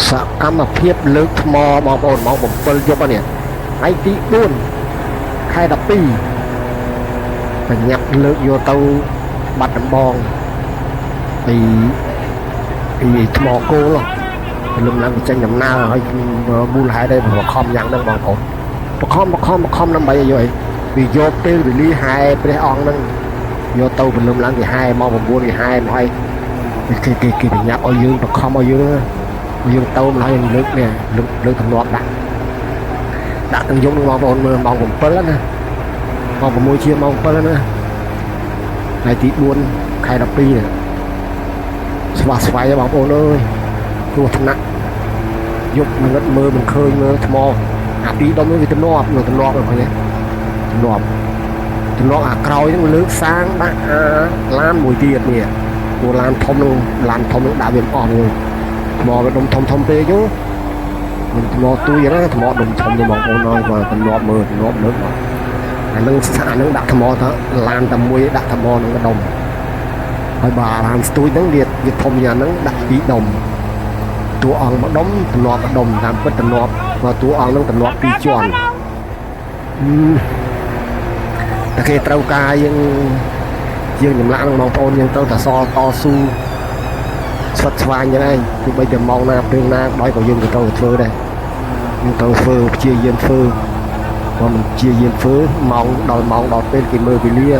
សកម្មភាពលើកថ្មបងប្អូនម៉ោង7យប់នេះថ្ងៃទី4ខែ12បញ្ញាប់លើកយកទៅបាត់ដំបងពីថ្មគោលលំឡើងចេញដំណើរហើយមូលហេតុអីបខំយ៉ាងហ្នឹងបងប្អូនបខំដើម្បីឲ្យយកវាយកពេលវេលាហែព្រះអង្គហ្នឹងយកទៅពលំឡើងគេហែមក9គេហែមកឲ្យគេបញ្ញាប់ឲ្យយើងបខំឲ្យយើងទៅម្ល៉េះយើងលើកនេះលើកទម្លាប់ដាក់ទាំងយប់នឹងបងប្អូនមើលម៉ោង7ណាម៉ោង6ជាម៉ោង7ណាថ្ងៃទី4ខែ12នេះស្វាយបងប្អូនអើយគ្រោះថ្នាក់យប់ងឹតមើលមិនឃើញមើលថ្មអាពីដុំនេះវាទំនាប់នៅទំនាប់ហ្នឹងឃើញទេទំនាប់អាក្រោយហ្នឹងលើកសាងដាក់ឡានមួយទៀតនេះព្រោះឡានធំនឹងដាក់វាអស់មួយថ្មវាដុំធំពេកហ្នឹងមិនថ្មទួយណាថ្មដុំធំទៅបងប្អូនអើយគាត់ទំនាប់មើលទំនាប់លើកអានឹងដាក់ថ្មទៅឡានតែមួយដាក់ថ្មនឹងដុំហើយបើឡានស្ទួយហ្នឹងវាធំយ៉ាងហ្នឹងដាក់ពីរដុំតួអង្គមួយដុំទំនាប់មួយដុំតាមពិតទំនាប់បើតួអង្គហ្នឹងទំនាប់ពីរជាន់តែគេត្រូវការយើងចម្លាក់ហ្នឹងបងប្អូនយើងត្រូវតែសតស៊ូស្វិតស្វាញយ៉ាងឯងទោះបីតែម៉ោងណាពេលណាដោយក៏យើងក៏ត្រូវធ្វើដែរយើងត្រូវធ្វើព្យាយាមធ្វើបើមិនព្យាយាមធ្វើម៉ោងដល់ពេលគេមើលវេលា